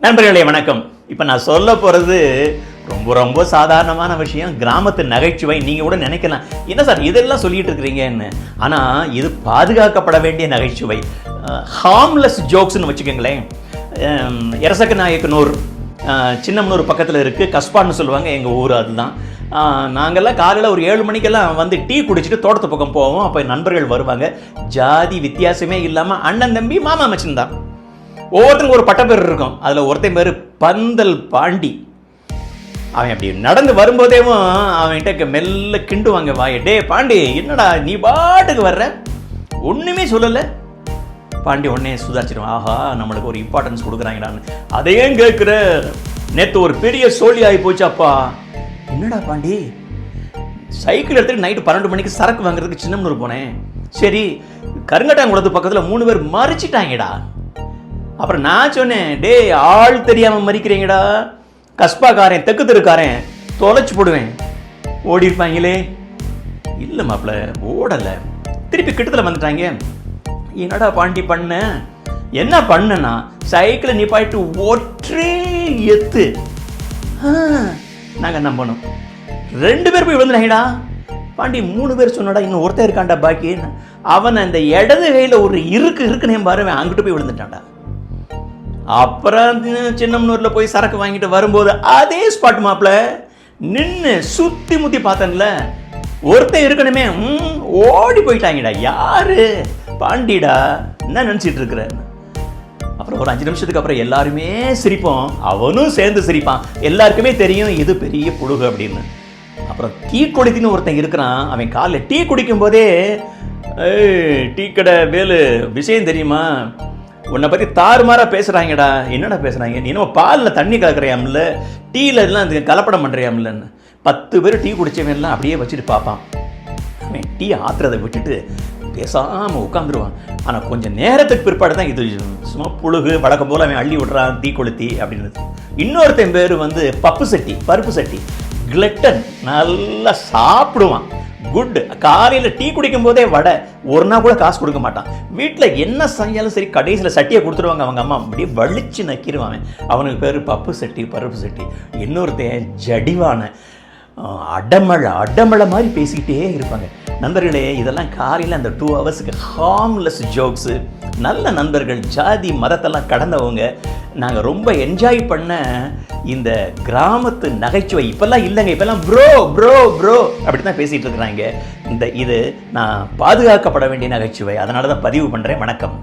நண்பர்களே வணக்கம். இப்போ நான் சொல்ல போகிறது ரொம்ப ரொம்ப சாதாரணமான விஷயம். கிராமத்து நகைச்சுவை. நீங்கள் கூட நினைக்கலாம், என்ன சார் இதெல்லாம் சொல்லிட்டு இருக்கிறீங்கன்னு. ஆனால் இது பாதுகாக்கப்பட வேண்டிய நகைச்சுவை. ஹார்ம்லெஸ் ஜோக்ஸ்னு வச்சுக்கோங்களேன். எரசக்க நாயக்கனூர் சின்னம்னூர் பக்கத்தில் இருக்குது. கஸ்பான்னு சொல்லுவாங்க, எங்கள் ஊர் அதுதான். நாங்கள்லாம் காலையில் ஒரு 7 மணிக்கெல்லாம் வந்து டீ குடிச்சிட்டு தோட்டத்து பக்கம் போவோம். அப்போ நண்பர்கள் வருவாங்க. ஜாதி வித்தியாசமே இல்லாமல் அண்ணன் தம்பி மாமா மச்சின் தான். ஒவ்வொருத்தருக்கும் ஒரு பட்ட பேர் இருக்கும். அதில் ஒருத்தன் பேர் பந்தல் பாண்டி. அவன் அப்படி நடந்து வரும்போதேவும் அவன்கிட்ட மெல்ல கிண்டுவாங்க வாய. டே பாண்டி, என்னடா நீ பாட்டுக்கு வர்ற, ஒன்றுமே சொல்லலை. பாண்டி உடனே சுதாரிச்சிடும், ஆஹா நம்மளுக்கு ஒரு இம்பார்ட்டன்ஸ் கொடுக்குறாங்கடான்னு. அதையும் கேட்குற, நேற்று ஒரு பெரிய சோழி ஆகி போச்சாப்பா. என்னடா பாண்டி? சைக்கிள் எடுத்துட்டு நைட்டு 12 மணிக்கு சரக்கு வாங்குறதுக்கு சின்னம்னூர் போனேன். சரி, கருங்கட்டாங்குளத்து பக்கத்தில் 3 பேர் மறிச்சிட்டாங்கடா. அப்புறம் நான் சொன்னேன், டே ஆள் தெரியாமல் மறிக்கிறீங்கடா, கஸ்பாக்காரன் தெற்கு தெருக்காரன் தொலைச்சு போடுவேன். ஓடி இருப்பாங்களே. இல்லை மாப்பிள்ள, ஓடலை. திருப்பி கிட்டத்தில் வந்துட்டாங்க. என்னடா பாண்டி பண்ண? என்ன பண்ணனா, சைக்கிளை நிப்பாட்டு ஒற்றே எத்து. நாங்கள் என்ன பண்ணோம், 2 பேர் போய் விழுந்துட்டாங்கடா. பாண்டி 3 பேர் சொன்னடா, இன்னும் ஒருத்தர் இருக்காண்டா பாக்கி. அவன் அந்த இடது கையில் ஒரு இருக்குன்னு பாருவேன், அங்கிட்டு போய் விழுந்துட்டான்டா. அப்புறம் சின்னம்னூர்ல போய் சரக்கு வாங்கிட்டு வரும்போது அதே ஸ்பாட் மாப்பிள நின்று சுத்தி முத்தி பார்த்தேன்ல, ஒருத்தன் இருக்கணுமே, ஓடி போயிட்டாங்கடா. யாரு? பாண்டிடா. என்ன நினைச்சிட்டு இருக்கிற? அப்புறம் ஒரு 5 நிமிஷத்துக்கு அப்புறம் எல்லாருமே சிரிப்போம், அவனும் சேர்ந்து சிரிப்பான். எல்லாருக்குமே தெரியும் இது பெரிய புழுகு அப்படின்னு. அப்புறம் டீ குடித்தின்னு ஒருத்தன் இருக்கிறான். அவன் காலைல டீ குடிக்கும் போதே, டீ கடை வேலு, விஷயம் தெரியுமா, உன்னை பற்றி தாறுமாறாக பேசுகிறாங்கடா. என்னடா பேசுகிறாங்க? நீ இன்னும் பாலில் தண்ணி கலக்கிறையாமில்ல, டீயில் எல்லாம் அது கலப்படம் பண்ணுறியாமில்லன்னு. 10 பேர் டீ குடித்தவன்லாம் அப்படியே வச்சுட்டு பார்ப்பான். அவன் டீ ஆத்துறதை விட்டுட்டு பேசாமல் உட்காந்துருவான். ஆனால் கொஞ்சம் நேரத்துக்கு பிற்பாடு தான் இது சும்மா புழுகு வழக்கம் போல் அவன் அள்ளி விட்றான் தீ கொளுத்தி அப்படின்னு. இன்னொருத்தன் பேர் வந்து பருப்பு சட்டி கிளட்டன். நல்லா சாப்பிடுவான். குட். காலையில் டீ குடிக்கும் போதே வடை, ஒரு நாள் கூட காசு கொடுக்க மாட்டான். வீட்டில் என்ன செஞ்சாலும் சரி, கடைசியில் சட்டியை கொடுத்துருவாங்க அவங்க அம்மா. அப்படியே வலிச்சு நக்கிடுவாங்க. அவனுக்கு பேர் பருப்பு சட்டி. இன்னொருத்தன் ஜடிவான அடமழை மாதிரி பேசிக்கிட்டே இருப்பாங்க. நண்பர்களே, இதெல்லாம் காலையில் அந்த 2 ஹவர்ஸுக்கு ஹார்ம்லெஸ் ஜோக்ஸு. நல்ல நண்பர்கள், ஜாதி மதத்தெல்லாம் கடந்தவங்க. நாங்கள் ரொம்ப என்ஜாய் பண்ண இந்த கிராமத்து நகைச்சுவை இப்பெல்லாம் இல்லைங்க. இப்பெல்லாம் ப்ரோ அப்படி தான் பேசிகிட்டு இருக்கிறாங்க. இது நான் பாதுகாக்கப்பட வேண்டிய நகைச்சுவை. அதனால தான் பதிவு பண்ணுறேன். வணக்கம்.